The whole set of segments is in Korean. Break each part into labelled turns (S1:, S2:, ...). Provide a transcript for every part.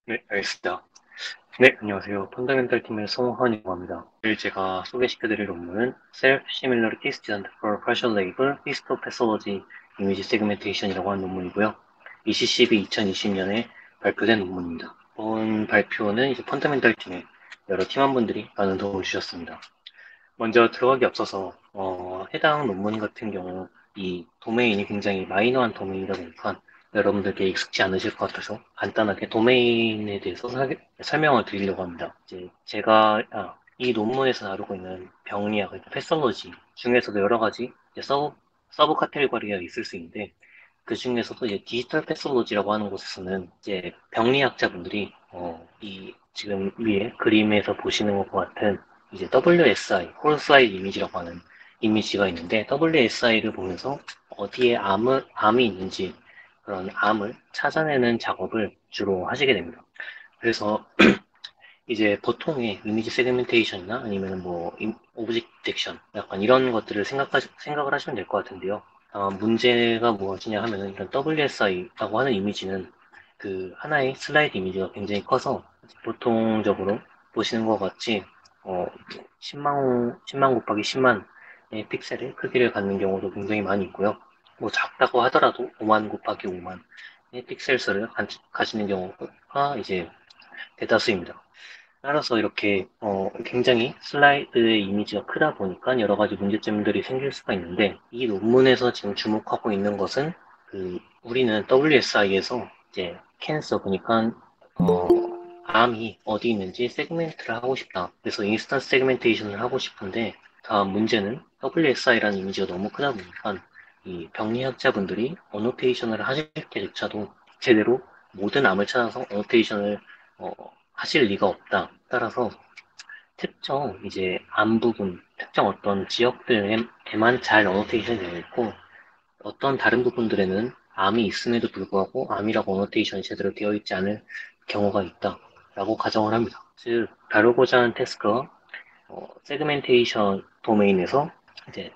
S1: 네, 알겠습니다. 네, 안녕하세요. 펀더멘탈 팀의 송헌이라고 합니다. 오늘 제가 소개시켜드릴 논문은 Self-Similarity Student for Partial Label Histopathology Image Segmentation이라고 하는 논문이고요. ECCB 2020년에 발표된 논문입니다. 이번 발표는 이제 펀더멘탈 팀의 여러 팀원분들이 많은 도움을 주셨습니다. 먼저 들어가기 앞서서 해당 논문 같은 경우 이 도메인이 굉장히 마이너한 도메인이다 보니까 여러분들께 익숙지 않으실 것 같아서 간단하게 도메인에 대해서 설명을 드리려고 합니다. 이제 제가 이 논문에서 다루고 있는 병리학, 그러니까 패설로지 중에서도 여러 가지 이제 서브 카테고리가 있을 수 있는데 그 중에서도 이제 디지털 패설로지라고 하는 곳에서는 이제 병리학자분들이 이 지금 위에 그림에서 보시는 것과 같은 이제 WSI, 홀사이드 이미지라고 하는 이미지가 있는데 WSI를 보면서 어디에 암이 있는지 그런 암을 찾아내는 작업을 주로 하시게 됩니다. 그래서 이제 보통의 이미지 세그멘테이션이나 아니면 뭐 오브젝트 딕션 약간 이런 것들을 생각을 하시면 될 것 같은데요. 문제가 무엇이냐 하면은 이런 WSI라고 하는 이미지는 그 하나의 슬라이드 이미지가 굉장히 커서 보통적으로 보시는 것 같이 10만 곱하기 10만의 픽셀의 크기를 갖는 경우도 굉장히 많이 있고요. 뭐 작다고 하더라도 5만 곱하기 5만의 픽셀 수를 가지는 경우가 이제 대다수입니다. 따라서 이렇게 굉장히 슬라이드의 이미지가 크다 보니까 여러 가지 문제점들이 생길 수가 있는데 이 논문에서 지금 주목하고 있는 것은 우리는 WSI에서 이제 캔서 그러니까 어, 암이 어디 있는지 세그멘트를 하고 싶다. 그래서 인스턴스 세그멘테이션을 하고 싶은데 다음 문제는 WSI라는 이미지가 너무 크다 보니까 이 병리학자분들이 어노테이션을 하실 때조차도 제대로 모든 암을 찾아서 어노테이션을 어, 하실 리가 없다. 따라서 특정 이제 암 부분, 특정 어떤 지역들에만 잘 어노테이션이 되어 있고 어떤 다른 부분들에는 암이 있음에도 불구하고 암이라고 어노테이션이 제대로 되어 있지 않을 경우가 있다라고 가정을 합니다. 즉 다루고자 하는 태스크가 세그멘테이션 도메인에서 이제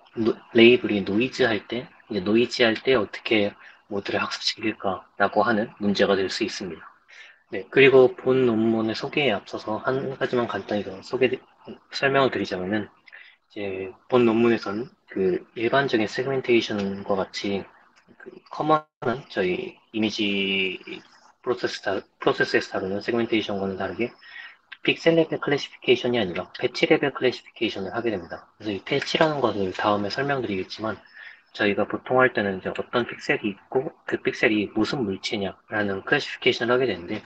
S1: 레이블이 노이즈할 때 어떻게 모드를 학습시킬까라고 하는 문제가 될 수 있습니다. 네, 그리고 본 논문의 소개에 앞서서 한 가지만 간단히 더 설명을 드리자면은, 이제 본 논문에서는 그 일반적인 세그멘테이션과 같이 그 커먼한 저희 이미지 프로세스에서 다루는 세그멘테이션과는 다르게 픽셀 레벨 클래시피케이션이 아니라 패치 레벨 클래시피케이션을 하게 됩니다. 그래서 이 패치라는 것을 다음에 설명드리겠지만, 저희가 보통 할 때는 이제 어떤 픽셀이 있고 그 픽셀이 무슨 물체냐라는 클래시피케이션을 하게 되는데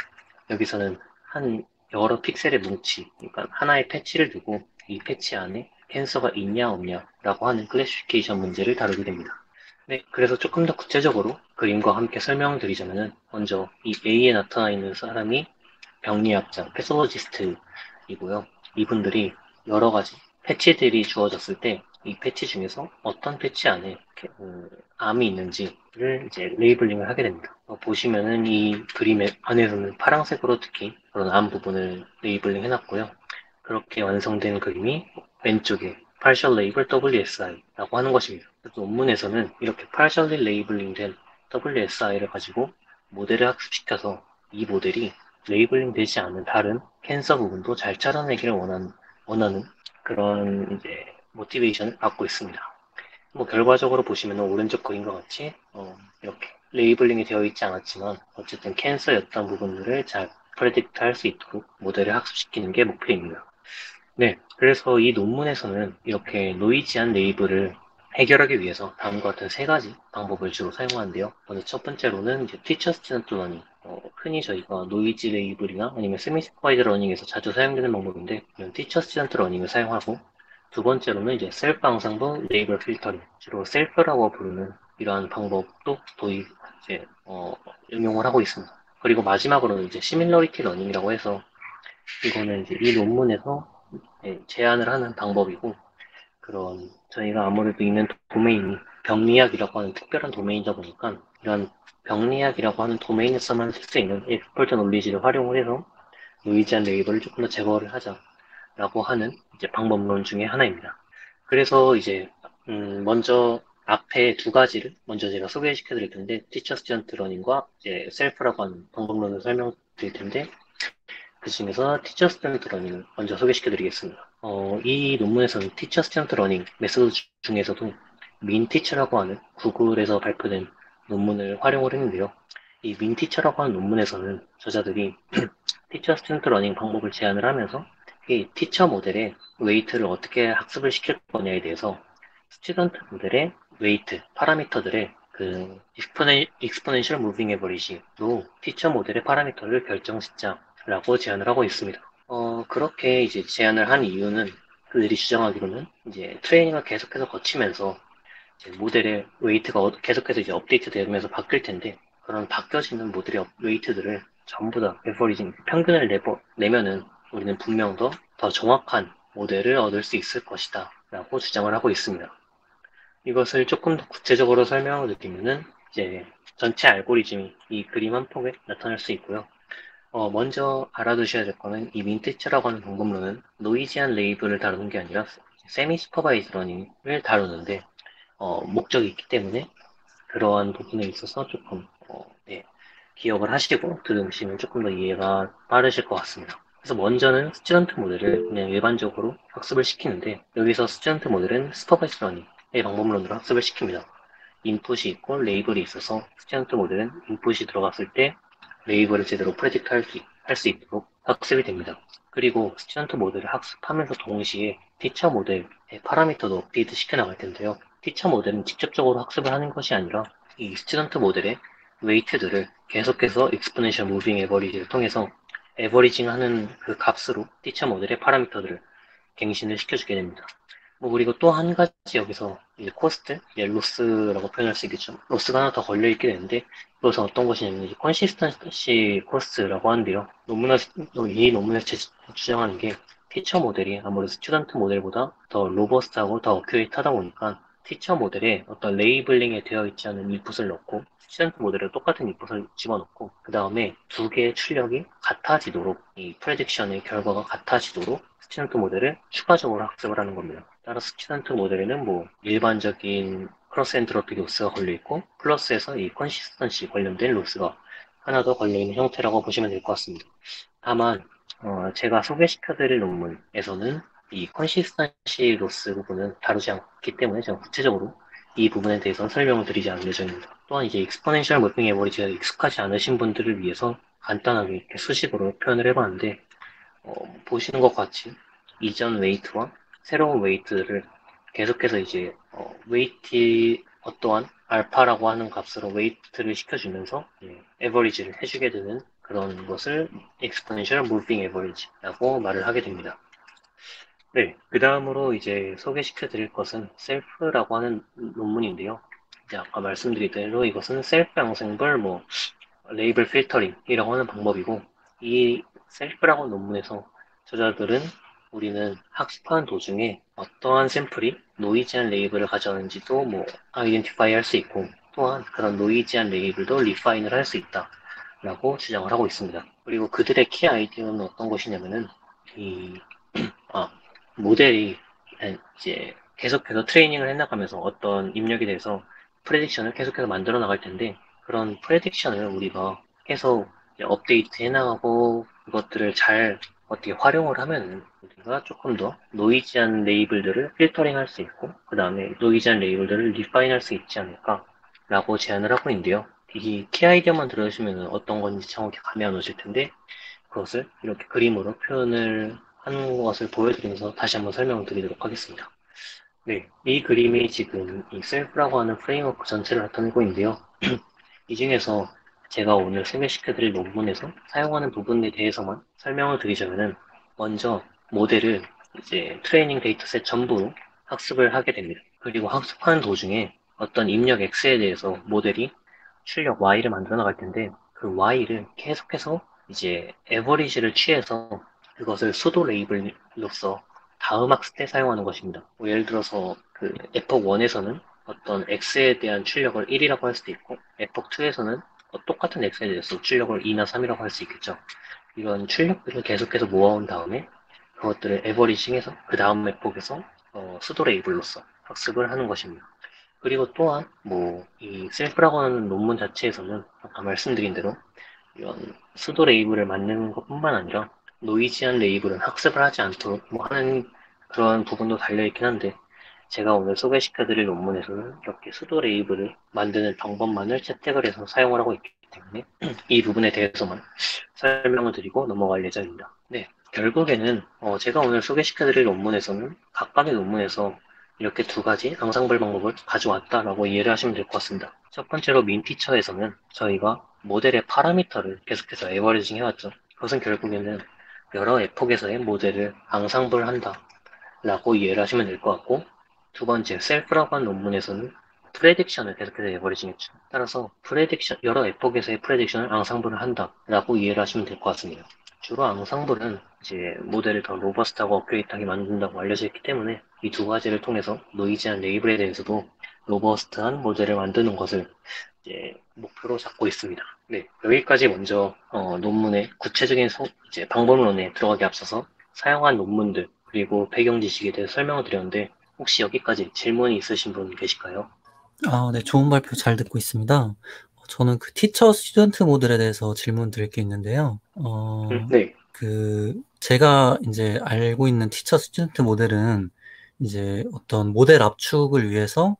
S1: 여기서는 한 여러 픽셀의 뭉치, 그러니까 하나의 패치를 두고 이 패치 안에 캔서가 있냐 없냐라고 하는 클래시피케이션 문제를 다루게 됩니다. 네, 그래서 조금 더 구체적으로 그림과 함께 설명드리자면은 먼저 이 A에 나타나 있는 사람이 병리학자, 패솔로지스트이고요. 이분들이 여러 가지 패치들이 주어졌을 때 이 패치 중에서 어떤 패치 안에 암이 있는지를 이제 레이블링을 하게 됩니다. 보시면은 이 그림의 안에서는 파란색으로 특히 그런 암 부분을 레이블링 해놨고요. 그렇게 완성된 그림이 왼쪽에 partial label WSI라고 하는 것입니다. 그래서 논문에서는 이렇게 partially labeling된 WSI를 가지고 모델을 학습시켜서 이 모델이 레이블링 되지 않은 다른 캔서 부분도 잘 찾아내기를 원하는 그런 이제 모티베이션을 갖고 있습니다. 뭐 결과적으로 보시면 오른쪽 그림과 같이 이렇게 레이블링이 되어 있지 않았지만 어쨌든 캔서였던 부분들을 잘 프레딕트 할 수 있도록 모델을 학습시키는 게 목표입니다. 네, 그래서 이 논문에서는 이렇게 노이지한 레이블을 해결하기 위해서 다음과 같은 세 가지 방법을 주로 사용하는데요. 먼저 첫 번째로는 이제 티처 스튜던트 러닝, 흔히 저희가 노이즈 레이블이나 아니면 세미 스쿼이드 러닝에서 자주 사용되는 방법인데 이런 티처 스튜던트 러닝을 사용하고 두 번째로는 이제 셀프 항상도 레이블 필터링, 주로 셀프라고 부르는 이러한 방법도 이제 응용을 하고 있습니다. 그리고 마지막으로는 이제 시밀러리티 러닝이라고 해서 이거는 이제 이 논문에서 제안을 하는 방법이고 그런 저희가 아무래도 있는 도메인이 병리학이라고 하는 특별한 도메인이다 보니까 이런 병리학이라고 하는 도메인에서만 쓸 수 있는 엑스퍼트 논리지를 활용을 해서 노이즈한 레이블을 조금 더 제거를 하자라고 하는 이제 방법론 중에 하나입니다. 그래서 이제 먼저 앞에 두 가지를 먼저 제가 소개시켜 드릴 텐데 티처 스튜던트 러닝과 이제 셀프라고 하는 방법론을 설명드릴 텐데 그 중에서 티처 스튜던트 러닝을 먼저 소개시켜드리겠습니다. 이 논문에서는 티처 스튜던트 러닝 메소드 중에서도 민티처라고 하는 구글에서 발표된 논문을 활용을 했는데요. 이 민티처라고 하는 논문에서는 저자들이 티처 스튜던트 러닝 방법을 제안을 하면서 이 티처 모델의 웨이트를 어떻게 학습을 시킬 거냐에 대해서 스튜던트 모델의 웨이트, 파라미터들의 그 익스포넨셜 무빙 에버리지로 티처 모델의 파라미터를 결정짓자라고 제안을 하고 있습니다. 그렇게 이제 제안을 한 이유는 그들이 주장하기로는 이제 트레이닝을 계속해서 거치면서 이제 모델의 웨이트가 계속해서 이제 업데이트 되면서 바뀔 텐데 그런 바뀌어지는 모델의 웨이트들을 전부 다 에버리징 평균을 내면은 우리는 분명 더 정확한 모델을 얻을 수 있을 것이다 라고 주장을 하고 있습니다. 이것을 조금 더 구체적으로 설명을 드리면은 이제 전체 알고리즘이 이 그림 한 폭에 나타날 수 있고요. 먼저 알아두셔야 될 거는 이 민트치라고 하는 방법론은 노이지한 레이블을 다루는 게 아니라 세미 슈퍼바이즈 러닝을 다루는데 목적이 있기 때문에 그러한 부분에 있어서 조금 네, 기억을 하시고 들으시면 조금 더 이해가 빠르실 것 같습니다. 그래서 먼저는 스튜던트 모델을 그냥 일반적으로 학습을 시키는데 여기서 스튜던트 모델은 슈퍼바이즈 러닝의 방법론으로 학습을 시킵니다. 인풋이 있고 레이블이 있어서 스튜던트 모델은 인풋이 들어갔을 때 레이블을 제대로 프레딕트 할 수 있도록 학습이 됩니다. 그리고 스튜던트 모델을 학습하면서 동시에 티처 모델의 파라미터도 업데이트 시켜 나갈 텐데요. 티처 모델은 직접적으로 학습을 하는 것이 아니라 이 스튜던트 모델의 웨이트들을 계속해서 익스포넨셜 무빙 에버리지를 통해서 에버리징 하는 그 값으로 티처 모델의 파라미터들을 갱신을 시켜주게 됩니다. 뭐 그리고 또 한 가지 여기서 이제 코스트, 이제 로스라고 표현할 수 있겠죠. 로스가 하나 더 걸려있게 되는데 이것은 어떤 것이냐면 이제 컨시스턴시 코스트라고 하는데요. 이 논문에서 주장하는 게 티처 모델이 아무래도 스튜던트 모델보다 더 로버스트하고 더 어큐레이트하다 보니까 티처 모델에 어떤 레이블링에 되어 있지 않은 인풋을 넣고 스튜던트 모델에 똑같은 인풋을 집어넣고 그 다음에 두 개의 출력이 같아지도록 이 프레딕션의 결과가 같아지도록 스튜던트 모델을 추가적으로 학습을 하는 겁니다. 따라서 스튜던트 모델에는 뭐 일반적인 크로스 엔트로피 로스가 걸려있고 플러스에서 이 컨시스턴시 관련된 로스가 하나 더 걸려있는 형태라고 보시면 될 것 같습니다. 다만 제가 소개시켜드릴 논문에서는 이 컨시스턴시 로스 부분은 다루지 않기 때문에 제가 구체적으로 이 부분에 대해서 설명을 드리지 않을 예정입니다. 또한 이제 익스포넨셜 무빙 에버리지가 익숙하지 않으신 분들을 위해서 간단하게 이렇게 수식으로 표현을 해봤는데 보시는 것 같이 이전 웨이트와 새로운 웨이트를 계속해서 이제 웨이트 어떠한 알파라고 하는 값으로 웨이트를 시켜주면서 에버리지를 해주게 되는 그런 것을 exponential moving average라고 말을 하게 됩니다. 네, 그 다음으로 이제 소개시켜 드릴 것은 셀프라고 하는 논문인데요. 이제 아까 말씀드린 대로 이것은 셀프 양생벌 레이블 필터링이라고 하는 방법이고 이 셀프라고 하는 논문에서 저자들은 우리는 학습하는 도중에 어떠한 샘플이 노이지한 레이블을 가져가는지도 아이덴티파이 할 수 있고 또한 그런 노이지한 레이블도 리파인을 할 수 있다 라고 주장을 하고 있습니다. 그리고 그들의 키 아이디어는 어떤 것이냐면은 이 아, 모델이 이제 계속해서 트레이닝을 해나가면서 어떤 입력에 대해서 프레딕션을 계속해서 만들어 나갈 텐데 그런 프레딕션을 우리가 계속 이제 업데이트 해나가고 그것들을 잘 어떻게 활용을 하면은 우리가 조금 더 노이지한 레이블들을 필터링 할 수 있고 그 다음에 노이지한 레이블들을 리파인 할 수 있지 않을까라고 제안을 하고 있는데요. 이 키 아이디어만 들으시면 어떤 건지 정확히 감이 안 오실 텐데 그것을 이렇게 그림으로 표현을 하는 것을 보여드리면서 다시 한번 설명을 드리도록 하겠습니다. 네, 이 그림이 지금 이 셀프라고 하는 프레임워크 전체를 나타내고 있는데요. 이 중에서 제가 오늘 소개시켜드릴 논문에서 사용하는 부분에 대해서만 설명을 드리자면은 먼저 모델을 이제 트레이닝 데이터셋 전부로 학습을 하게 됩니다. 그리고 학습하는 도중에 어떤 입력 X에 대해서 모델이 출력 Y를 만들어 나갈 텐데 그 Y를 계속해서 이제 에버리지를 취해서 그것을 수도 레이블로서 다음 학습 때 사용하는 것입니다. 예를 들어서 그 에폭 1에서는 어떤 X에 대한 출력을 1이라고 할 수도 있고 에폭 2에서는 똑같은 X에 대해서 출력을 2나 3이라고 할 수 있겠죠. 이런 출력들을 계속해서 모아온 다음에 그것들을 에버리징해서 그 다음 에폭에서 수도 레이블로서 학습을 하는 것입니다. 그리고 또한 이 셀프라고 하는 논문 자체에서는 아까 말씀드린 대로 이런 수도 레이블을 만드는 것뿐만 아니라 노이즈한 레이블은 학습을 하지 않도록 뭐 하는 그런 부분도 달려있긴 한데, 제가 오늘 소개시켜드릴 논문에서는 이렇게 수도 레이블을 만드는 방법만을 채택을 해서 사용을 하고 있기 때문에 이 부분에 대해서만 설명을 드리고 넘어갈 예정입니다. 네, 결국에는 제가 오늘 소개시켜드릴 논문에서는 각각의 논문에서 이렇게 두 가지 앙상블 방법을 가져왔다라고 이해를 하시면 될 것 같습니다. 첫 번째로 민티처에서는 저희가 모델의 파라미터를 계속해서 에버리징 해왔죠. 그것은 결국에는 여러 에폭에서의 모델을 앙상블한다 라고 이해를 하시면 될 것 같고, 두 번째, 셀프라고 한 논문에서는 프레딕션을 계속해서 에버리징 했죠. 따라서 여러 에폭에서의 프레딕션을 앙상블을 한다 라고 이해를 하시면 될 것 같습니다. 주로 앙상블은 이제 모델을 더 로버스트하고 어큐레이트하게 만든다고 알려져 있기 때문에 이 두 가지를 통해서 노이즈한 레이블에 대해서도 로버스트한 모델을 만드는 것을 이제 목표로 잡고 있습니다. 네, 여기까지 먼저 논문의 구체적인 이제 방법론에 들어가기 앞서서 사용한 논문들 그리고 배경 지식에 대해 설명을 드렸는데 혹시 여기까지 질문이 있으신 분 계실까요?
S2: 아, 네, 좋은 발표 잘 듣고 있습니다. 저는 그 티처 스튜던트 모델에 대해서 질문 드릴 게 있는데요.
S1: 네.
S2: 제가 이제 알고 있는 티처 스튜던트 모델은 이제 어떤 모델 압축을 위해서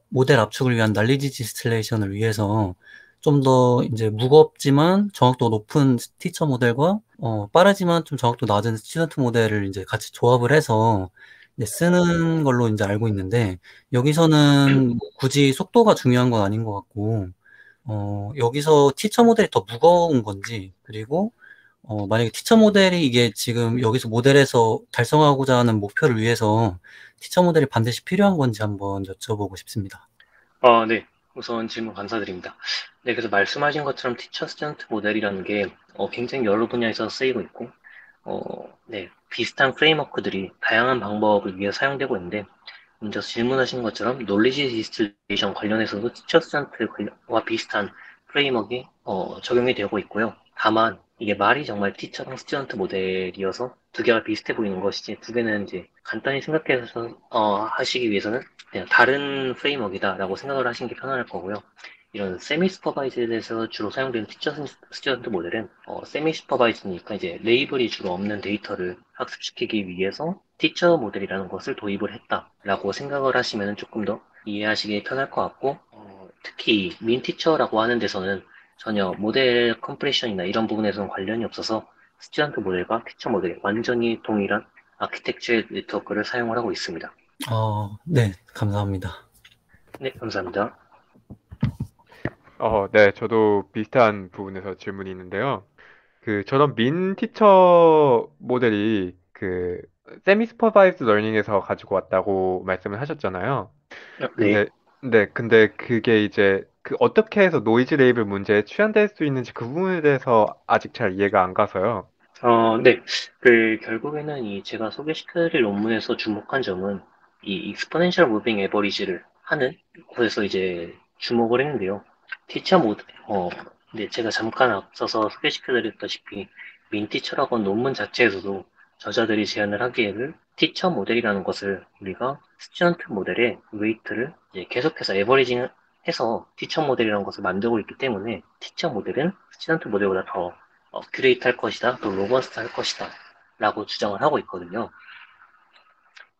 S2: 모델 압축을 위한 날리지 디스틸레이션을 위해서 좀 더 이제 무겁지만 정확도 높은 티처 모델과 빠르지만 좀 정확도 낮은 스튜던트 모델을 이제 같이 조합을 해서 이제 쓰는 걸로 이제 알고 있는데 여기서는 뭐 굳이 속도가 중요한 건 아닌 것 같고 여기서 티처 모델이 더 무거운 건지 그리고 만약에 티처 모델이 이게 지금 여기서 모델에서 달성하고자 하는 목표를 위해서 티처 모델이 반드시 필요한 건지 한번 여쭤보고 싶습니다.
S1: 네. 우선 질문 감사드립니다. 네, 그래서 말씀하신 것처럼 티처 스튜던트 모델이라는 게 굉장히 여러 분야에서 쓰이고 있고 네, 비슷한 프레임워크들이 다양한 방법을 위해 사용되고 있는데 먼저 질문하신 것처럼 놀리지 디스틸레이션 관련해서도 티처 스튜던트와 비슷한 프레임워크가 적용이 되고 있고요. 다만 이게 말이 정말 티처랑 스튜던트 모델이어서 두 개가 비슷해 보이는 것이지 두 개는 이제 간단히 생각해서 하시기 위해서는 그냥 다른 프레임워크이다라고 생각을 하시는 게 편할 거고요. 이런 세미 슈퍼바이즈에서 주로 사용되는 티처 스튜던트 모델은 세미 슈퍼바이즈니까 이제 레이블이 주로 없는 데이터를 학습시키기 위해서 티처 모델이라는 것을 도입을 했다라고 생각을 하시면 조금 더 이해하시기 편할 것 같고 특히 민 티처라고 하는 데서는 전혀 모델 컴프레션이나 이런 부분에서는 관련이 없어서 스튜던트 모델과 티처 모델이 완전히 동일한 아키텍처의 네트워크를 사용을 하고 있습니다.
S2: 네, 감사합니다.
S1: 네, 감사합니다.
S3: 네, 저도 비슷한 부분에서 질문이 있는데요. 저런 민 티처 모델이 세미 슈퍼바이즈드 러닝에서 가지고 왔다고 말씀을 하셨잖아요.
S1: 네.
S3: 근데, 근데 그게 이제 어떻게 해서 노이즈 레이블 문제에 취한될 수 있는지 그 부분에 대해서 아직 잘 이해가 안 가서요.
S1: 네. 결국에는 이 제가 소개시켜드릴 논문에서 주목한 점은 이 익스포넨셜 무빙 에버리지를 하는 곳에서 이제 주목을 했는데요. 티처 모드, 네, 제가 잠깐 앞서서 소개시켜드렸다시피 민티처라고 한 논문 자체에서도 저자들이 제안을 하기에는 티처 모델이라는 것을 우리가 스튜던트 모델의 웨이트를 이제 계속해서 에버리징 해서 티처 모델이라는 것을 만들고 있기 때문에 티처 모델은 스튜던트 모델보다 더 큐레이트 할 것이다, 또 로버스트 할 것이다, 라고 주장을 하고 있거든요.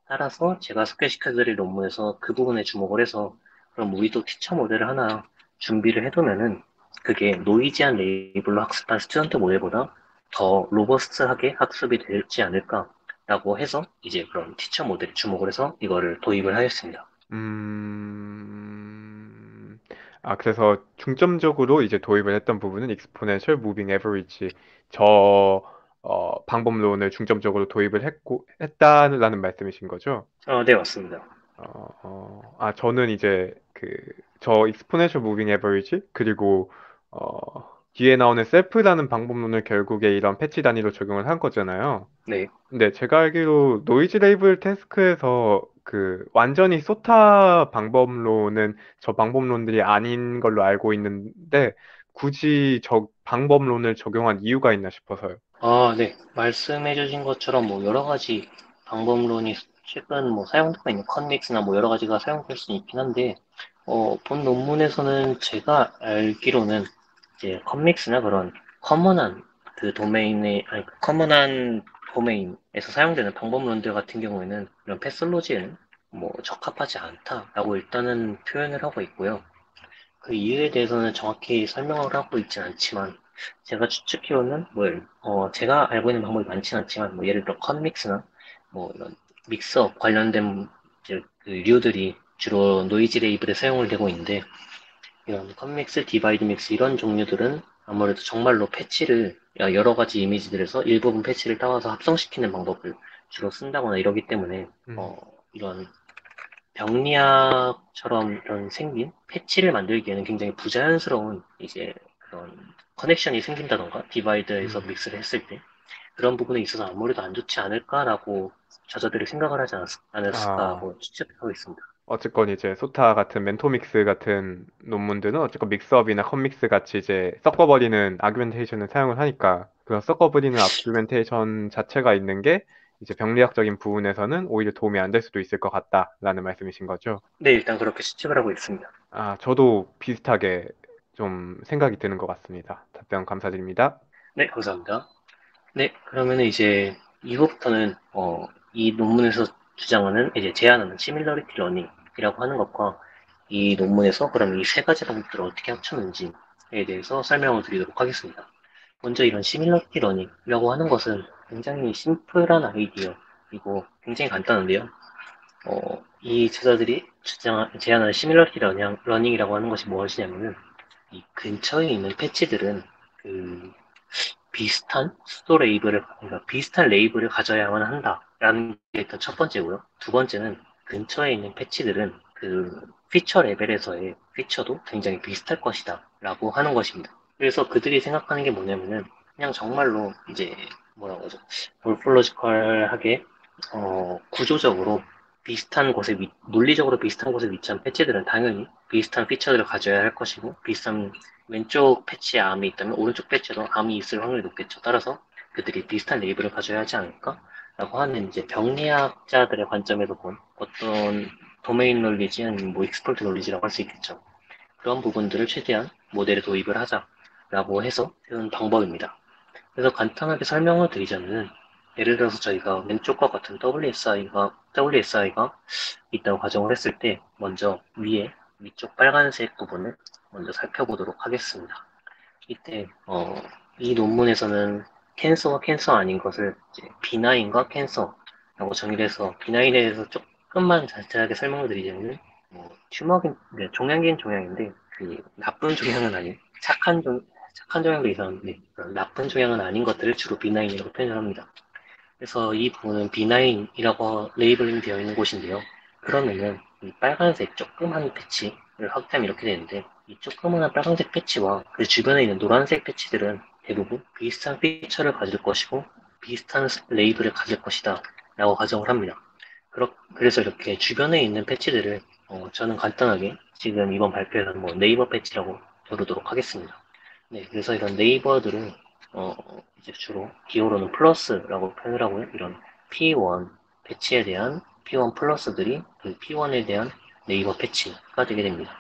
S1: 따라서 제가 소개시켜드릴 논문에서 그 부분에 주목을 해서 그럼 우리도 티처 모델을 하나 준비를 해두면은 그게 노이지한 레이블로 학습한 스튜던트 모델보다 더 로버스트하게 학습이 되지 않을까라고 해서 이제 그런 티처 모델에 주목을 해서 이거를 도입을 하였습니다.
S3: 음, 그래서 중점적으로 이제 도입을 했던 부분은 익스포넨셜 무빙 에버리지 저 방법론을 중점적으로 했다라는 말씀이신 거죠?
S1: 네, 맞습니다.
S3: 저는 이제 저 익스포넨셜 무빙 에버리지 그리고 뒤에 나오는 셀프라는 방법론을 결국에 이런 패치 단위로 적용을 한 거잖아요.
S1: 네.
S3: 네, 제가 알기로 노이즈 레이블 태스크에서 완전히 소타 방법론은 저 방법론들이 아닌 걸로 알고 있는데 굳이 저 방법론을 적용한 이유가 있나 싶어서요.
S1: 네. 말씀해주신 것처럼 뭐 여러 가지 방법론이 최근 뭐 사용되고 있는 컨믹스나 뭐 여러 가지가 사용될 수 있긴 한데, 본 논문에서는 제가 알기로는 이제 컨믹스나 그런 커먼한 그 도메인의, 아니, 그 커먼한 도메인에서 사용되는 방법론들 같은 경우에는 이런 패솔로지에는 뭐 적합하지 않다라고 일단은 표현을 하고 있고요. 그 이유에 대해서는 정확히 설명을 하고 있진 않지만, 제가 추측해오는, 제가 알고 있는 방법이 많진 않지만, 뭐, 예를 들어 컷믹스나, 뭐, 이런 믹스업 관련된 이제 그 류들이 주로 노이즈 레이블에 사용을 되고 있는데, 이런 컷믹스, 디바이드 믹스 이런 종류들은 아무래도 정말로 패치를, 여러 가지 이미지들에서 일부분 패치를 따와서 합성시키는 방법을 주로 쓴다거나 이러기 때문에,
S3: 음.
S1: 이런 병리학처럼 이런 생긴 패치를 만들기에는 굉장히 부자연스러운 이제 그런 커넥션이 생긴다던가 디바이드에서
S3: 음.
S1: 믹스를 했을 때 그런 부분에 있어서 아무래도 안 좋지 않을까라고 저자들이 생각을 하지 않았을까
S3: 아,
S1: 하고 추측하고 있습니다.
S3: 어쨌건 이제 소타 같은 멘토믹스 같은 논문들은 어쨌건 믹스업이나 컷믹스 같이 이제 섞어버리는 아규멘테이션을 사용을 하니까 그 섞어버리는 아규멘테이션 자체가 있는 게 이제 병리학적인 부분에서는 오히려 도움이 안 될 수도 있을 것 같다라는 말씀이신 거죠?
S1: 네, 일단 그렇게 추측을 하고 있습니다.
S3: 아, 저도 비슷하게 좀 생각이 드는 것 같습니다. 답변 감사드립니다.
S1: 네, 감사합니다. 네, 그러면 이제 이후부터는 이 논문에서 주장하는 이제 제안하는 시밀러리티 러닝이라고 하는 것과 이 논문에서 그럼 이 세 가지 방법들을 어떻게 합쳤는지에 대해서 설명을 드리도록 하겠습니다. 먼저 이런 시밀러리티 러닝이라고 하는 것은 굉장히 심플한 아이디어이고 굉장히 간단한데요. 이 저자들이 제안하는 시밀러리티 러닝이라고 하는 것이 무엇이냐면은 이 근처에 있는 패치들은 그 비슷한 수도 레이블을, 그러니까 비슷한 레이블을 가져야만 한다라는 게 일단 첫 번째고요. 두 번째는 근처에 있는 패치들은 그 피처 레벨에서의 피처도 굉장히 비슷할 것이다 라고 하는 것입니다. 그래서 그들이 생각하는 게 뭐냐면은 그냥 정말로 이제 뭐라고 하죠? 몰폴로지컬하게 구조적으로 물리적으로 비슷한 곳에 위치한 패치들은 당연히 비슷한 피처들을 가져야 할 것이고 비슷한 왼쪽 패치에 암이 있다면 오른쪽 패치에도 암이 있을 확률이 높겠죠. 따라서 그들이 비슷한 레이블을 가져야 하지 않을까? 라고 하는 이제 병리학자들의 관점에서 본 어떤 도메인 논리지 아니면 뭐 익스플로이트 논리지라고 할 수 있겠죠. 그런 부분들을 최대한 모델에 도입을 하자라고 해서 세운 방법입니다. 그래서 간단하게 설명을 드리자면 예를 들어서 저희가 왼쪽과 같은 WSI가 있다고 가정을 했을 때 먼저 위쪽 빨간색 부분을 먼저 살펴보도록 하겠습니다. 이때 이 논문에서는 캔서와 캔서 아닌 것을 이제 비나인과 캔서라고 정의를 해서 비나인에 대해서 조금만 자세하게 설명을 드리자면 네, 종양긴 종양인데 그 나쁜 종양은 아닌 착한 종양도 이상한데 그런 나쁜 종양은 아닌 것들을 주로 비나인이라고 표현을 합니다. 그래서 이 부분은 비나인이라고 레이블링 되어 있는 곳인데요. 그러면은 이 빨간색 조그만 패치를 확대하면 이렇게 되는데 이 조그만한 빨간색 패치와 그 주변에 있는 노란색 패치들은 대부분 비슷한 피처를 가질 것이고 비슷한 레이블을 가질 것이다 라고 가정을 합니다. 그래서 이렇게 주변에 있는 패치들을 저는 간단하게 지금 이번 발표에서 뭐 네이버 패치라고 부르도록 하겠습니다. 네, 그래서 이런 네이버들은 어, 이제 주로 기호로는 플러스라고 표현을 하고요. 이런 P1 패치에 대한 P1 플러스들이 그 P1에 대한 네이버 패치가 되게 됩니다.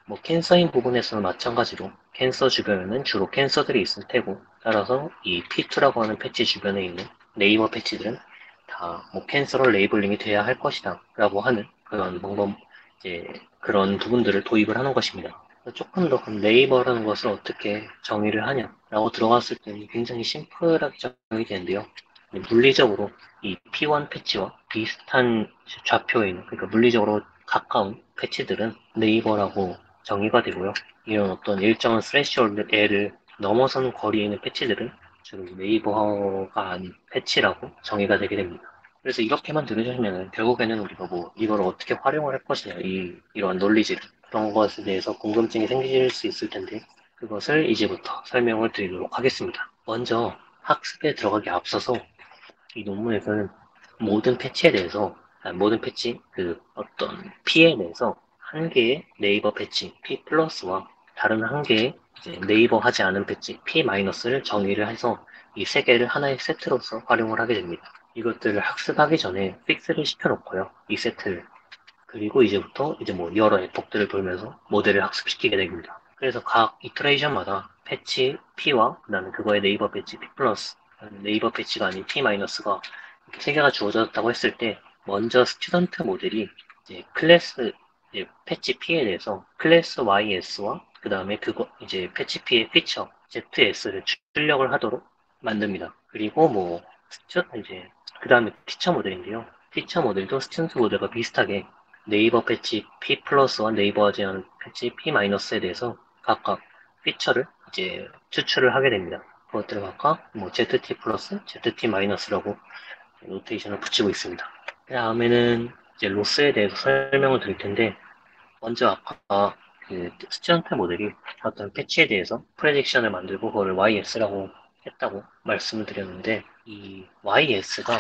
S1: 뭐 캔서인 부분에서는 마찬가지로 캔서 주변에는 주로 캔서들이 있을 테고 따라서 이 P2라고 하는 패치 주변에 있는 네이버 패치들은 다 뭐 캔서로 레이블링이 돼야 할 것이다 라고 하는 그런 이제 그런 부분들을 도입을 하는 것입니다. 조금 더 그럼 네이버라는 것을 어떻게 정의를 하냐라고 들어갔을 때는 굉장히 심플하게 정의이 되는데요. 물리적으로 이 P1 패치와 비슷한 좌표에 있는 그러니까 물리적으로 가까운 패치들은 네이버라고 정의가 되고요. 이런 어떤 일정한 스레시홀드 L을 넘어서는 거리에 있는 패치들은 주로 네이버가 아닌 패치라고 정의가 되게 됩니다. 그래서 이렇게만 들으시면 결국에는 우리가 뭐 이걸 어떻게 활용을 할 것이냐 이러한 논리지를 그런 것에 대해서 궁금증이 생길 수 있을 텐데 그것을 이제부터 설명을 드리도록 하겠습니다. 먼저 학습에 들어가기 앞서서 이 논문에서는 모든 패치에 대해서 모든 패치 그 어떤 P에 대해서 한 개의 네이버 패치 P 플러스와 다른 한 개의 이제 네이버 하지 않은 패치 P 마이너스를 정의를 해서 이 세 개를 하나의 세트로서 활용을 하게 됩니다. 이것들을 학습하기 전에 픽스를 시켜놓고요. 이 세트를. 그리고 이제부터 이제 뭐 여러 에폭들을 돌면서 모델을 학습시키게 됩니다. 그래서 각 이터레이션마다 패치 P와 그다음에 그거의 네이버 패치 P 플러스, 네이버 패치가 아닌 P 마이너스가 이렇게 세 개가 주어졌다고 했을 때 먼저 스튜던트 모델이 이제 클래스 이제 패치 P에 대해서 클래스 YS와 그다음에 그거 이제 패치 P의 피처 ZS를 출력을 하도록 만듭니다. 그리고 뭐 이제 그다음에 티처 모델인데요. 티처 모델도 스튜던트 모델과 비슷하게 네이버 패치 P 플러스와 네이버하지 않은 패치 P 마이너스에 대해서 각각 피처를 이제 추출을 하게 됩니다. 그것들을 각각 뭐 ZT 플러스, ZT 마이너스라고 노테이션을 붙이고 있습니다. 그 다음에는 이제 로스에 대해서 설명을 드릴 텐데, 먼저 아까 그 스튜던트 모델이 어떤 패치에 대해서 프레딕션을 만들고 그거를 YS라고 했다고 말씀을 드렸는데, 이 YS가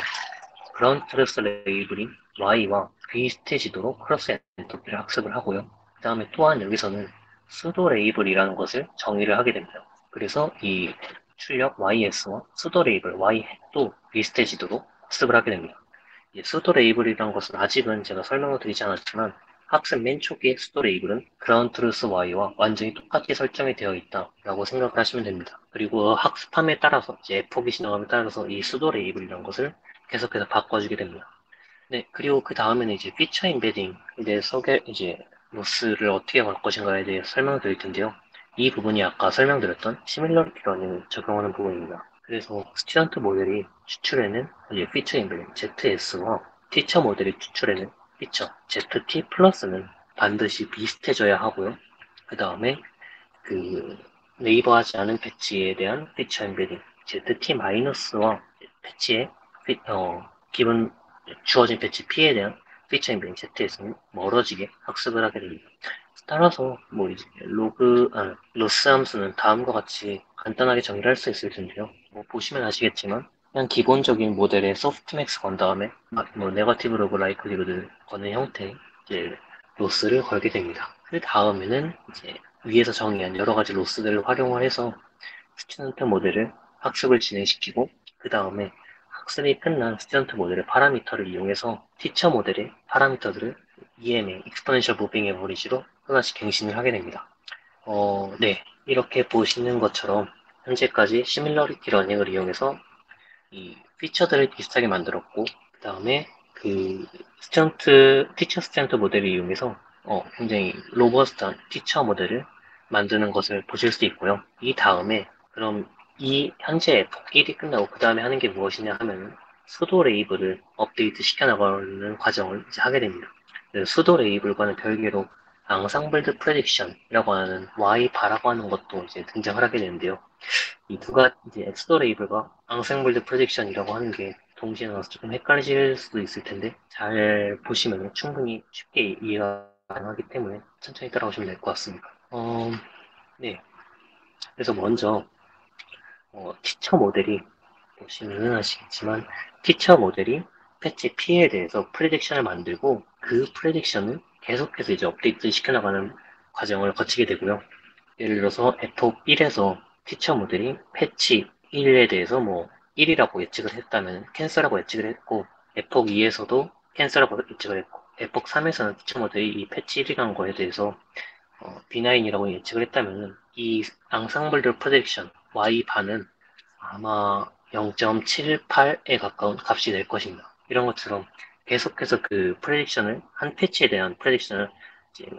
S1: 그라운드 트루스 레이블인 Y와 비슷해지도록 크로스 엔트로피를 학습을 하고요. 그 다음에 또한 여기서는 수도 레이블이라는 것을 정의를 하게 됩니다. 그래서 이 출력 YS와 수도 레이블 Y도 비슷해지도록 학습을 하게 됩니다. 수도 레이블이라는 것은 아직은 제가 설명을 드리지 않았지만 학습 맨 초기의 수도 레이블은 그라운드 트루스 Y와 완전히 똑같이 설정이 되어 있다라고 생각을 하시면 됩니다. 그리고 학습함에 따라서 이제 F폭이 지나감에 따라서 이 수도 레이블이라는 것을 계속해서 바꿔주게 됩니다. 네, 그리고 그 다음에는 이제 피처 임베딩에 대해서 이제 로스를 어떻게 할 것인가에 대해 설명을 드릴 텐데요. 이 부분이 아까 설명드렸던 시밀러리티 러닝을 적용하는 부분입니다. 그래서 스튜던트 모델이 추출해낸 이제 피처 임베딩 ZS와 티처 모델이 추출해낸 피처 ZT 플러스는 반드시 비슷해져야 하고요. 그 다음에 그 네이버하지 않은 패치에 대한 피처 임베딩 ZT 마이너스와 패치의 기본 주어진 패치 P에 대한 피처 임베딩 Z에서는 멀어지게 학습을 하게 됩니다. 따라서 뭐 이제 로스 함수는 다음과 같이 간단하게 정의를 할 수 있을 텐데요. 뭐 보시면 아시겠지만 그냥 기본적인 모델에 소프트맥스 건 다음에 뭐 네거티브 로그 라이클리후드 거는 형태의 이제 로스를 걸게 됩니다. 그 다음에는 이제 위에서 정의한 여러 가지 로스들을 활용을 해서 스튜던트 모델을 학습을 진행시키고 그 다음에 학습이 끝난 스튜던트 모델의 파라미터를 이용해서 티처 모델의 파라미터들을 EMA, Exponential Moving Average로 하나씩 갱신을 하게 됩니다. 네. 이렇게 보시는 것처럼 현재까지 시밀러리티 러닝을 이용해서 이 피처들을 비슷하게 만들었고 그 다음에 그 티처 스튜던트 모델을 이용해서 굉장히 로버스트한 티처 모델을 만드는 것을 보실 수 있고요. 이 다음에 그럼 이 현재 복귀일이 끝나고 그 다음에 하는 게 무엇이냐 하면 수도 레이블을 업데이트 시켜나가는 과정을 이제 하게 됩니다. 수도 레이블과는 별개로 앙상블드 프레딕션이라고 하는 Y바라고 하는 것도 이제 등장을 하게 되는데요. 이 두 가지 이제 엑스도 레이블과 앙상블드 프레딕션이라고 하는 게 동시에 나와서 조금 헷갈리실 수도 있을 텐데 잘 보시면 충분히 쉽게 이해가 가능하기 때문에 천천히 따라오시면 될 것 같습니다. 네. 그래서 먼저 티처 모델이 보시면은 아시겠지만 티처 모델이 패치 P에 대해서 프레딕션을 만들고 그 프레딕션을 계속해서 이제 업데이트 시켜나가는 과정을 거치게 되고요. 예를 들어서 F1에서 티처 모델이 패치 1에 대해서 뭐 1이라고 예측을 했다면 캔슬하고 예측을 했고 F2에서도 캔슬하고 예측을 했고 F3에서는 티처 모델이 이 패치 1이라는 거에 대해서 B9이라고 예측을 했다면 이 앙상블드 프레딕션 Y 반은 아마 0.78에 가까운 값이 될 것입니다. 이런 것처럼 계속해서 그 프레딕션을 한 패치에 대한 프레딕션을 이제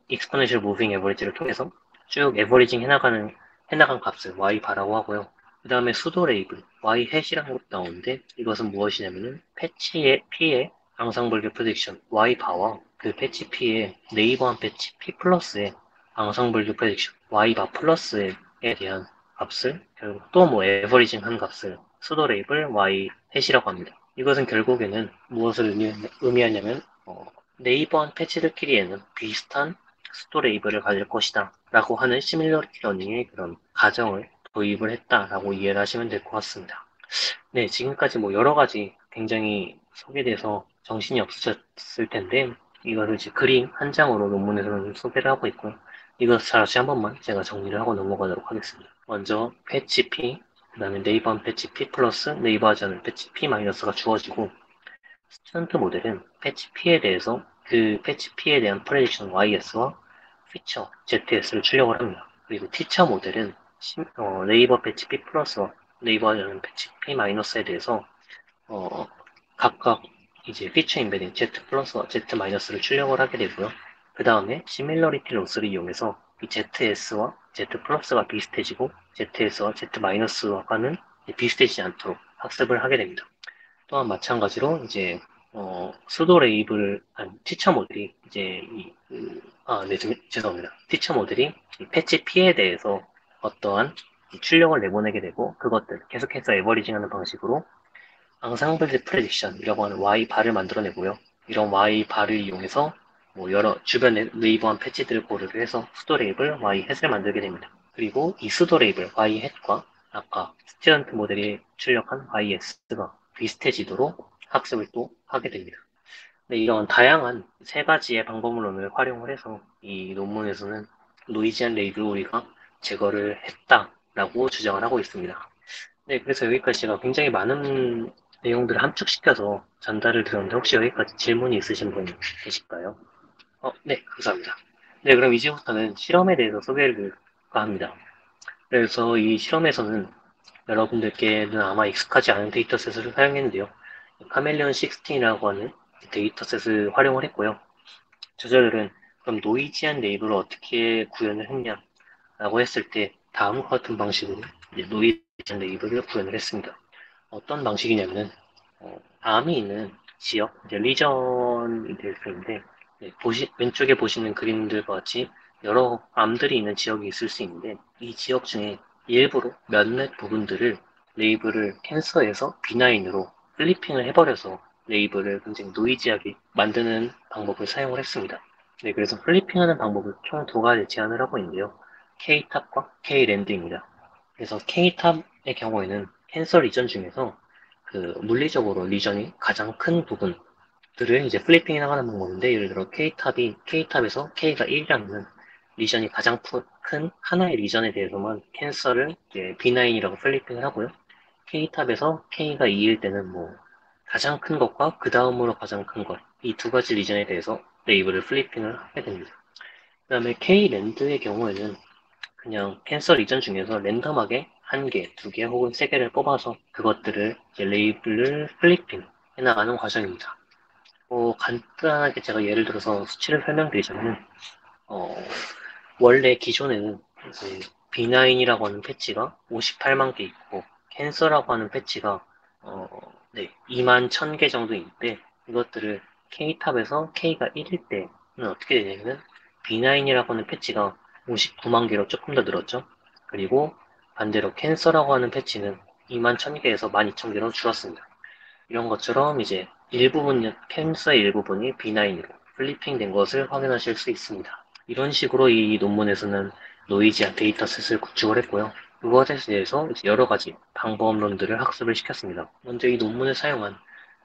S1: 익스포넨셜 무빙 에버리지를 통해서 쭉 에버리징 해나간 값을 y바라고 하고요. 그 다음에 수도 레이블 y 햇이라는 것도 나오는데 이것은 무엇이냐면은 패치의 p의 앙상블드 프레딕션 y바와 그 패치 p의 네이버한 패치 p 플러스의 앙상블드 프레딕션 y바 플러스에 대한 값을 결국 또 뭐 에버리징 한 값을 수도 레이블 y 햇이라고 합니다. 이것은 결국에는 무엇을 의미하냐면 네이버한 패치들끼리에는 비슷한 수도 레이블을 가질 것이다 라고 하는 시밀러리티 러닝의 그런 가정을 도입을 했다라고 이해를 하시면 될 것 같습니다. 네, 지금까지 뭐 여러 가지 굉장히 소개돼서 정신이 없으셨을 텐데 이것을 이제 그림 한 장으로 논문에서는 소개를 하고 있고요. 이것을 다시 한 번만 제가 정리를 하고 넘어가도록 하겠습니다. 먼저 패치 P, 그 다음에 네이버한 패치 P 플러스 네이버 하지 않은 패치 P 마이너스가 주어지고 스튜던트 모델은 패치 P에 대해서 그 패치 P에 대한 프레딕션 YS와 피처 ZS를 출력을 합니다. 그리고 티처 모델은 네이버 패치 P 플러스와 네이버는 패치 P 마이너스에 대해서 어, 각각 이제 피처 인베딩 Z 플러스와 Z 마이너스를 출력을 하게 되고요. 그 다음에 시밀러리티 로스를 이용해서 이 ZS와 Z 플러스가 비슷해지고 ZS와 Z 마이너스와는 비슷해지지 않도록 학습을 하게 됩니다. 또한 마찬가지로 이제 수도 레이블 티처 모델이 이제 네, 죄송합니다. 티처 모델이 이 패치 P에 대해서 어떠한 출력을 내보내게 되고 그것들 계속해서 에버리징하는 방식으로 앙상블드 프레딕션이라고 하는 Y바를 만들어내고요. 이런 Y바를 이용해서 뭐 여러 주변의 네이버한 패치들을 고려를 해서 수도 레이블 Y햇을 만들게 됩니다. 그리고 이 수도 레이블 Y햇과 아까 스튜던트 모델이 출력한 YS가 비슷해지도록 학습을 또 하게 됩니다. 네, 이런 다양한 세 가지의 방법론을 활용을 해서 이 논문에서는 노이지한 레이블을 우리가 제거를 했다라고 주장을 하고 있습니다. 네, 그래서 여기까지 제가 굉장히 많은 내용들을 함축시켜서 전달을 드렸는데 혹시 여기까지 질문이 있으신 분 계실까요? 네, 감사합니다. 네, 그럼 이제부터는 실험에 대해서 소개를 드릴까 합니다. 그래서 이 실험에서는 여러분들께는 아마 익숙하지 않은 데이터셋을 사용했는데요. 카멜레온 16이라고 하는 데이터셋을 활용을 했고요. 저자들은 그럼 노이지한 네이버를 어떻게 구현을 했냐라고 했을 때 다음과 같은 방식으로 노이지한 네이버를 구현을 했습니다. 어떤 방식이냐면은 암이 있는 지역, 이제 리전이 될 텐데 왼쪽에 보시는 그림들과 같이 여러 암들이 있는 지역이 있을 수 있는데 이 지역 중에 일부러 몇몇 부분들을 레이블을 캔서에서 비나인으로 플리핑을 해버려서 레이블을 굉장히 노이지하게 만드는 방법을 사용을 했습니다. 네, 그래서 플리핑하는 방법을 총 두 가지 제안을 하고 있는데요. K탑과 K랜드입니다. 그래서 K탑의 경우에는 캔서 리전 중에서 그 물리적으로 리전이 가장 큰 부분들을 이제 플리핑해 나가는 방법인데 예를 들어 K탑에서 K가 1이라면 리전이 가장 큰 하나의 리전에 대해서만 캔서를 이제 B9이라고 플리핑을 하고요. K탑에서 K가 2일 때는 뭐 가장 큰 것과 그 다음으로 가장 큰 것, 이 두 가지 리전에 대해서 레이블을 플리핑을 하게 됩니다. 그 다음에 K랜드의 경우에는 그냥 캔서 리전 중에서 랜덤하게 한 개, 두 개 혹은 세 개를 뽑아서 그것들을 이제 레이블을 플리핑 해나가는 과정입니다. 간단하게 제가 예를 들어서 수치를 설명드리자면, 어, 원래 기존에는 이제 B9이라고 하는 패치가 58만 개 있고, 캔서라고 하는 패치가, 네, 2만 1000개 정도 있는데, 이것들을 K탑에서 K가 1일 때는 어떻게 되냐면, B9이라고 하는 패치가 59만 개로 조금 더 늘었죠. 그리고 반대로 캔서라고 하는 패치는 2만 1000개에서 12,000개로 줄었습니다. 이런 것처럼 이제 캔서의 일부분이 B9으로 플리핑 된 것을 확인하실 수 있습니다. 이런 식으로 이 논문에서는 노이지한 데이터셋을 구축을 했고요. 그것에 대해서 이제 여러 가지 방법론들을 학습을 시켰습니다. 먼저 이 논문에 사용한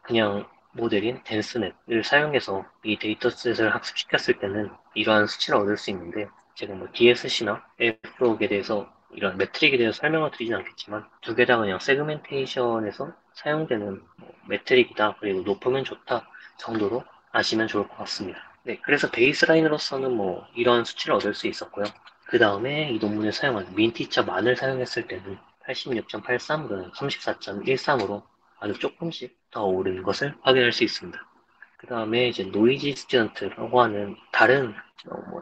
S1: 그냥 모델인 댄스넷을 사용해서 이 데이터셋을 학습시켰을 때는 이러한 수치를 얻을 수 있는데 제가 뭐 DSC나 F록에 대해서 이런 매트릭에 대해서 설명을 드리진 않겠지만 두 개 다 그냥 세그멘테이션에서 사용되는 매트릭이다 그리고 높으면 좋다 정도로 아시면 좋을 것 같습니다. 네, 그래서 베이스라인으로서는 뭐 이런 수치를 얻을 수 있었고요. 그 다음에 이 논문에 사용한 민티처 만을 사용했을 때는 86.83보다는 34.13으로 아주 조금씩 더 오른 것을 확인할 수 있습니다. 그 다음에 이제 노이지 스튜던트라고 하는 다른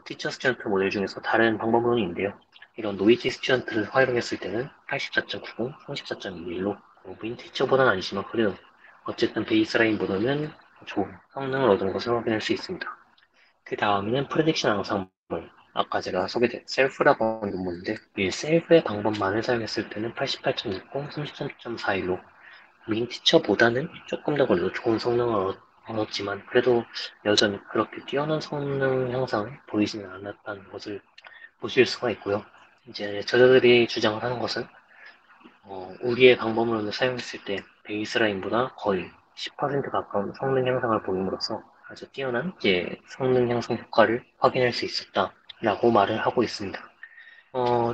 S1: 티처 스튜던트 모델 중에서 다른 방법론인데요. 이런 노이지 스튜던트를 활용했을 때는 84.90, 34.21로 민 티처보다는 아니지만 그래도 어쨌든 베이스라인보다는 좋은 성능을 얻은 것을 확인할 수 있습니다. 그 다음에는 프레딕션 앙상블. 아까 제가 소개된 셀프라고 하는 논문인데 이 셀프의 방법만을 사용했을 때는 88.60, 33.41로 민 티처보다는 조금 더 그래도 좋은 성능을 얻었지만 그래도 여전히 그렇게 뛰어난 성능 향상을 보이지는 않았다는 것을 보실 수가 있고요. 이제 저자들이 주장을 하는 것은 우리의 방법론을 사용했을 때 베이스라인보다 거의 10% 가까운 성능 향상을 보임으로써 아주 뛰어난 이제 성능 향상 효과를 확인할 수 있었다라고 말을 하고 있습니다.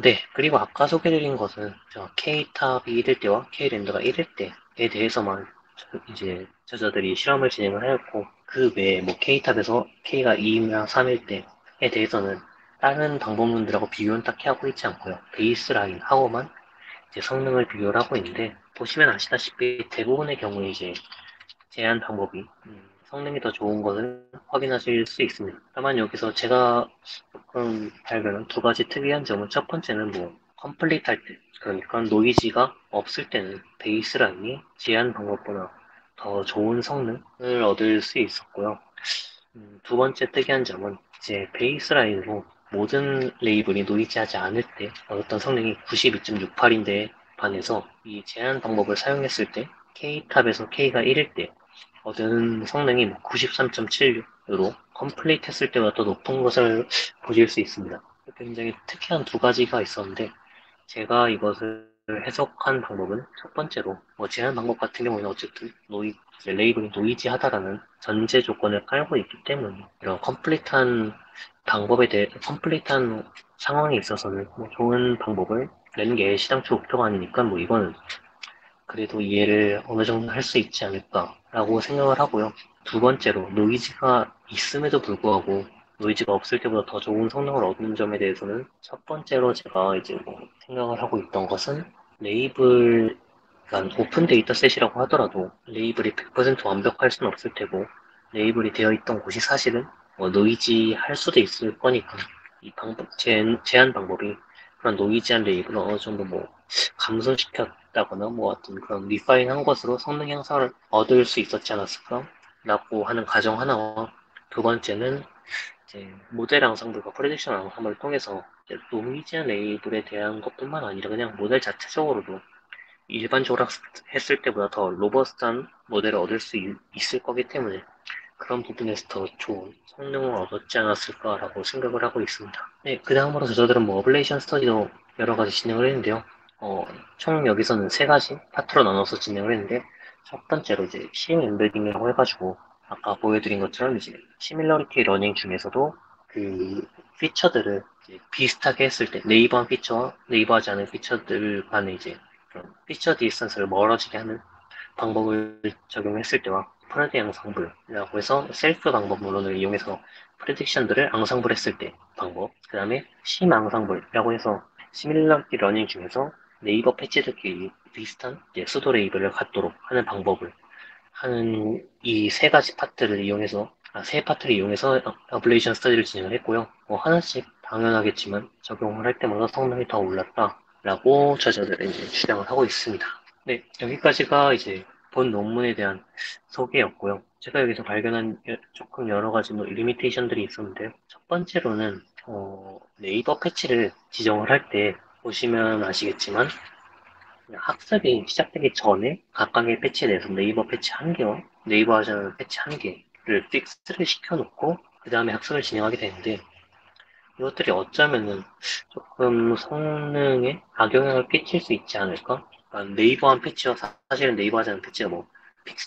S1: 네. 그리고 아까 소개드린 것은 K탑이 1일 때와 K랜드가 1일 때에 대해서만 이제 저자들이 실험을 진행을 하였고 그 외에 뭐 K탑에서 K가 2이나 3일 때에 대해서는 다른 방법론들하고 비교는 딱히 하고 있지 않고요. 베이스라인하고만 이제 성능을 비교를 하고 있는데, 보시면 아시다시피 대부분의 경우에 이제 제한 방법이 성능이 더 좋은 것을 확인하실 수 있습니다. 다만 여기서 제가 조금 발견한 두 가지 특이한 점은, 첫 번째는 뭐 컴플릿 할 때, 그러니까 노이즈가 없을 때는 베이스라인이 제한 방법보다 더 좋은 성능을 얻을 수 있었고요. 두 번째 특이한 점은 이제 베이스라인으로 모든 레이블이 노이즈하지 않을 때 어떤 성능이 92.68인데 반해서 이 제한 방법을 사용했을 때 K탑에서 K가 1일 때 얻은 성능이 93.76으로 컴플리트 했을 때보다 더 높은 것을 보실 수 있습니다. 굉장히 특이한 두 가지가 있었는데, 제가 이것을 해석한 방법은 첫 번째로 제한 방법 같은 경우는 어쨌든 레이블이 노이지하다라는 전제 조건을 깔고 있기 때문에 이런 컴플리트한 상황에 있어서는 좋은 방법을 내는 게 시장초 목표가 아니니까 이거는 그래도 이해를 어느 정도 할 수 있지 않을까라고 생각을 하고요. 두 번째로 노이즈가 있음에도 불구하고 노이즈가 없을 때보다 더 좋은 성능을 얻는 점에 대해서는, 첫 번째로 제가 이제 생각을 하고 있던 것은, 레이블, 그러니까 오픈 데이터 셋이라고 하더라도 레이블이 100% 완벽할 수는 없을 테고, 레이블이 되어 있던 곳이 사실은 노이지 할 수도 있을 거니까 이 제한 방법이 그런 노이지한 레이블을 어느 정도 감소시켰다거나 어떤 그런 리파인한 것으로 성능 향상을 얻을 수 있었지 않았을까? 라고 하는 가정 하나와, 두 번째는 이제 모델 앙상블과 프레딕션 앙상블을 통해서 이제 노이즈한 레이블에 대한 것뿐만 아니라 그냥 모델 자체적으로도 일반적으로 했을 때보다 더 로버스트한 모델을 얻을 수 있을 거기 때문에 그런 부분에서 더 좋은 성능을 얻었지 않았을까라고 생각을 하고 있습니다. 네, 그 다음으로 저자들은 어블레이션 스터디도 여러 가지 진행을 했는데요. 총 여기서는 세 가지 파트로 나눠서 진행을 했는데, 첫 번째로 이제 심 엠베딩이라고 해가지고 아까 보여드린 것처럼 이제 시밀러리티 러닝 중에서도 그 피처들을 이제 비슷하게 했을 때 네이버한 피처와 네이버하지 않은 피처들 간에 이제 그런 피처 디스턴스를 멀어지게 하는 방법을 적용했을 때와, 프레디 앙상블이라고 해서 셀프 방법론을 이용해서 프레딕션들을 앙상블했을 때 방법, 그 다음에 심 앙상블이라고 해서 시밀러리티 러닝 중에서 네이버 패치들끼리 비슷한 수도 레이블을 갖도록 하는 방법을 하는 이 세 가지 파트를 이용해서, 세 파트를 이용해서 어블레이션 스터디를 진행을 했고요. 하나씩 당연하겠지만 적용을 할 때마다 성능이 더 올랐다라고 저자들은 이제 주장을 하고 있습니다. 네, 여기까지가 이제 본 논문에 대한 소개였고요. 제가 여기서 발견한 조금 여러 가지 리미테이션들이 있었는데요. 첫 번째로는 네이버 패치를 지정을 할 때 보시면 아시겠지만, 학습이 시작되기 전에 각각의 패치에 대해서 네이버 패치 1개와 네이버 하자는 패치 1개를 픽스를 시켜놓고 그 다음에 학습을 진행하게 되는데, 이것들이 어쩌면은 조금 성능에 악영향을 끼칠 수 있지 않을까? 그러니까 네이버한 패치와 사실은 네이버 하자는 패치가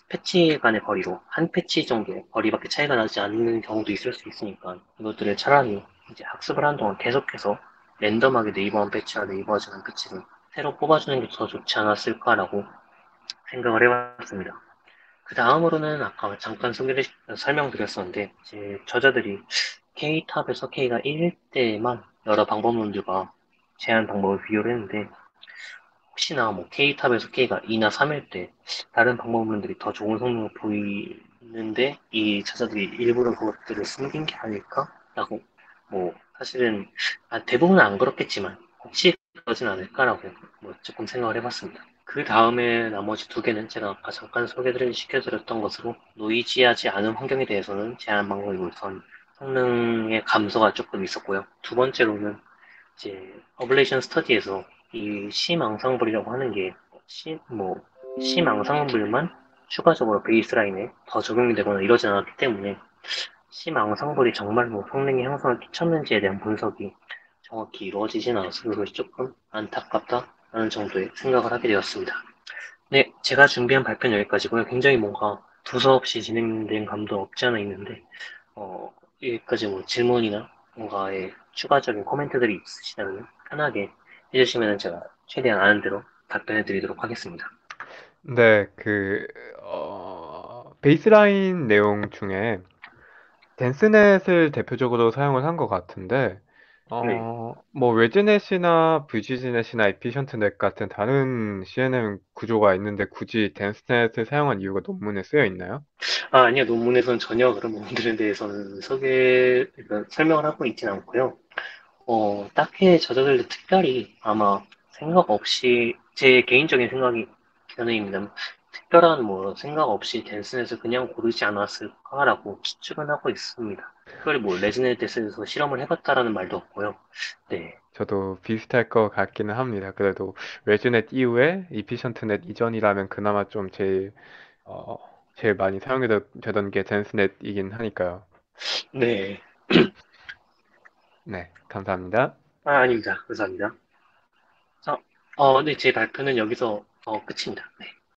S1: 패치 간의 거리로 한 패치 정도의 거리밖에 차이가 나지 않는 경우도 있을 수 있으니까, 이것들을 차라리 이제 학습을 하는 동안 계속해서 랜덤하게 네이버한 패치와 네이버 하자는 패치를 새로 뽑아주는 게 더 좋지 않았을까라고 생각을 해봤습니다. 그 다음으로는 아까 잠깐 설명드렸었는데, 이제 저자들이 K탑에서 K가 1일 때만 여러 방법론들과 제한 방법을 비교를 했는데, 혹시나 K탑에서 K가 2나 3일 때 다른 방법론들이 더 좋은 성능을 보이는데 이 저자들이 일부러 그것들을 숨긴 게 아닐까라고, 사실은 대부분은 안 그렇겠지만 혹시 그러진 않을까라고 조금 생각을 해봤습니다. 그 다음에 나머지 두 개는 제가 아까 잠깐 시켜드렸던 것으로, 노이지하지 않은 환경에 대해서는 제한 방법이 우선 성능의 감소가 조금 있었고요. 두 번째로는 이제 어블레이션 스터디에서 이 심앙상블이라고 하는 게 심앙상블만 추가적으로 베이스라인에 더 적용이 되거나 이러지 않았기 때문에 심앙상블이 정말 성능에 향상을 끼쳤는지에 대한 분석이 정확히 이루어지진 않아서 그것이 조금 안타깝다라는 정도의 생각을 하게 되었습니다. 네, 제가 준비한 발표는 여기까지고요. 굉장히 뭔가 두서없이 진행된 감도 없지 않아 있는데, 여기까지 질문이나 뭔가의 추가적인 코멘트들이 있으시다면 편하게 해주시면 제가 최대한 아는 대로 답변해 드리도록 하겠습니다.
S3: 네, 베이스라인 내용 중에 댄스넷을 대표적으로 사용을 한 것 같은데,
S1: 네.
S3: 뭐 웨지넷이나 VGG넷이나 에피션트넷 같은 다른 CNN 구조가 있는데 굳이 덴스넷을 사용한 이유가 논문에 쓰여 있나요?
S1: 아니요. 논문에서는 전혀 그런 부분들에 대해서는 그러니까 설명을 하고 있진 않고요. 딱히 저자들도 특별히 아마 생각 없이, 제 개인적인 생각이 견해입니다. 특별한 뭐 생각 없이 댄스넷을 그냥 고르지 않았을까라고 추측은 하고 있습니다. 특별히 뭐 레즈네트에서 실험을 해봤다라는 말도 없고요. 네.
S3: 저도 비슷할 것 같기는 합니다. 그래도 웨지넷 이후에 이피션트넷 이전이라면 그나마 좀 어, 제일 많이 사용되던 게 덴스넷이긴 하니까요.
S1: 네.
S3: 네, 감사합니다.
S1: 아닙니다. 감사합니다. 네, 제 발표는 여기서 끝입니다. 네.